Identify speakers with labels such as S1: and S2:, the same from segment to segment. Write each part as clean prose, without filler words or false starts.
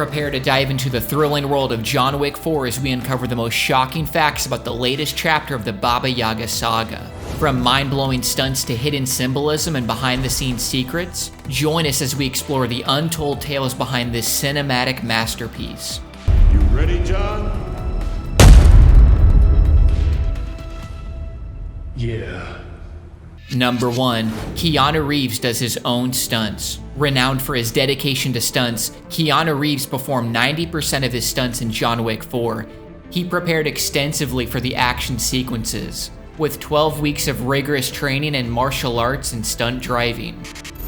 S1: Prepare to dive into the thrilling world of John Wick 4 as we uncover the most shocking facts about the latest chapter of the Baba Yaga saga. From mind-blowing stunts to hidden symbolism and behind-the-scenes secrets, join us as we explore the untold tales behind this cinematic masterpiece.
S2: You ready, John? Yeah.
S1: Number 1. Keanu Reeves does his own stunts. Renowned for his dedication to stunts, Keanu Reeves performed 90% of his stunts in John Wick 4. He prepared extensively for the action sequences, with 12 weeks of rigorous training in martial arts and stunt driving.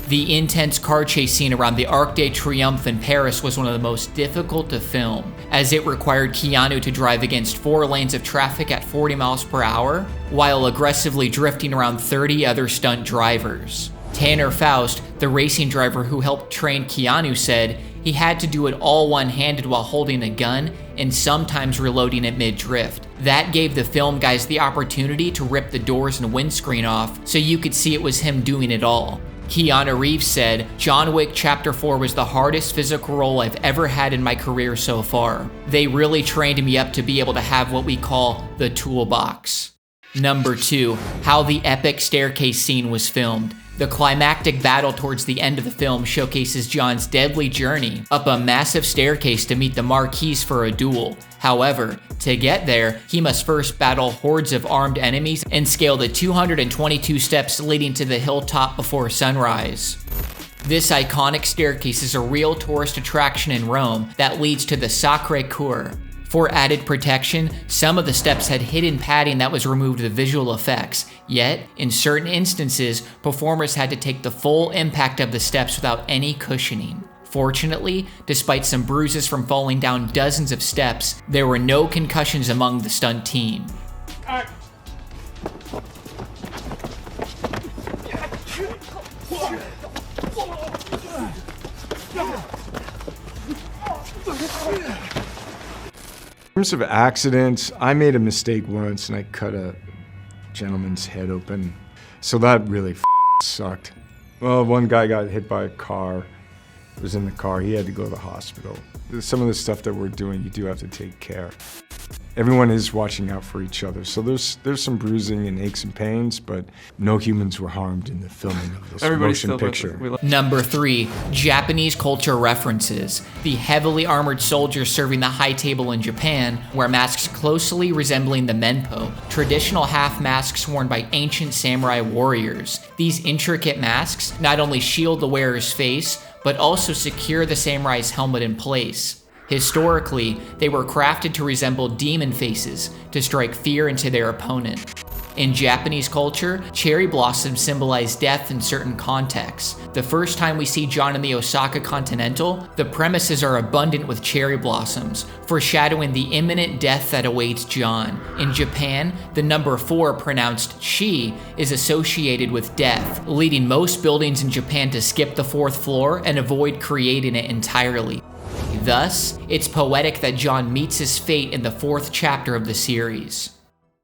S1: The intense car chase scene around the Arc de Triomphe in Paris was one of the most difficult to film, as it required Keanu to drive against 4 lanes of traffic at 40 miles per hour, while aggressively drifting around 30 other stunt drivers. Tanner Faust, the racing driver who helped train Keanu, said he had to do it all one-handed while holding a gun and sometimes reloading it mid-drift. That gave the film guys the opportunity to rip the doors and windscreen off so you could see it was him doing it all. Keanu Reeves said, "John Wick Chapter 4 was the hardest physical role I've ever had in my career so far. They really trained me up to be able to have what we call the toolbox." Number 2. How the epic staircase scene was filmed. The climactic battle towards the end of the film showcases John's deadly journey up a massive staircase to meet the Marquis for a duel. However, to get there, he must first battle hordes of armed enemies and scale the 222 steps leading to the hilltop before sunrise. This iconic staircase is a real tourist attraction in Rome that leads to the Sacré-Cœur. For added protection, some of the steps had hidden padding that was removed with visual effects, yet, in certain instances, performers had to take the full impact of the steps without any cushioning. Fortunately, despite some bruises from falling down dozens of steps, there were no concussions among the stunt team.
S3: In terms of accidents, I made a mistake once and I cut a gentleman's head open. So that really sucked. Well, one guy got hit by a car. Was in the car, he had to go to the hospital. Some of the stuff that we're doing, you do have to take care. Everyone is watching out for each other. So there's some bruising and aches and pains, but no humans were harmed in the filming of this motion picture.
S1: Number 3, Japanese culture references. The heavily armored soldiers serving the high table in Japan wear masks closely resembling the menpo, traditional half masks worn by ancient samurai warriors. These intricate masks not only shield the wearer's face, but also secure the samurai's helmet in place. Historically, they were crafted to resemble demon faces to strike fear into their opponent. In Japanese culture, cherry blossoms symbolize death in certain contexts. The first time we see John in the Osaka Continental, the premises are abundant with cherry blossoms, foreshadowing the imminent death that awaits John. In Japan, the number 4, pronounced chi, is associated with death, leading most buildings in Japan to skip the 4th floor and avoid creating it entirely. Thus, it's poetic that John meets his fate in the 4th chapter of the series.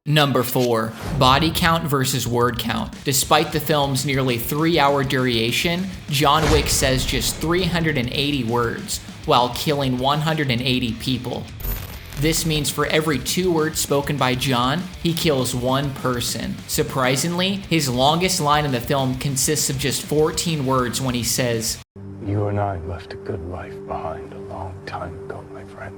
S1: Number 4. Body count versus word count. Despite the film's nearly 3-hour duration, John Wick says just 380 words, while killing 180 people. This means for every 2 words spoken by John, he kills 1 person. Surprisingly, his longest line in the film consists of just 14 words when he says,
S4: "You and I left a good life behind a long time ago, my friend."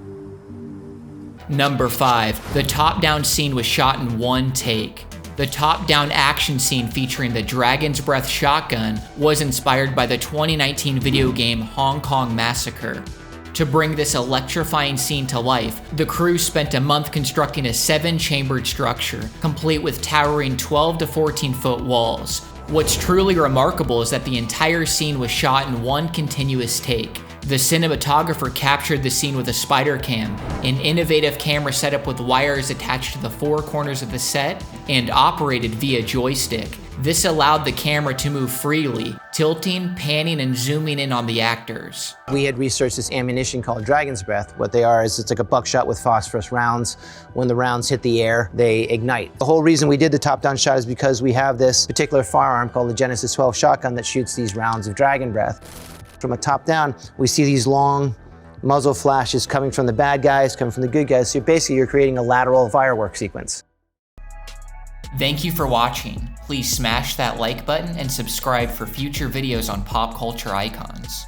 S1: Number 5. The top-down scene was shot in 1 take. The top-down action scene featuring the Dragon's Breath shotgun was inspired by the 2019 video game Hong Kong Massacre. To bring this electrifying scene to life, the crew spent a month constructing a 7-chambered structure, complete with towering 12 to 14-foot walls. What's truly remarkable is that the entire scene was shot in 1 continuous take. The cinematographer captured the scene with a spider cam, an innovative camera setup with wires attached to the 4 corners of the set and operated via joystick. This allowed the camera to move freely, tilting, panning, and zooming in on the actors.
S5: We had researched this ammunition called Dragon's Breath. What they are is it's like a buckshot with phosphorus rounds. When the rounds hit the air, they ignite. The whole reason we did the top-down shot is because we have this particular firearm called the Genesis 12 shotgun that shoots these rounds of Dragon Breath. From a top down, we see these long muzzle flash is coming from the bad guys, coming from the good guys. So basically you're creating a lateral firework sequence.
S1: Thank you for watching. Please smash that like button and subscribe for future videos on pop culture icons.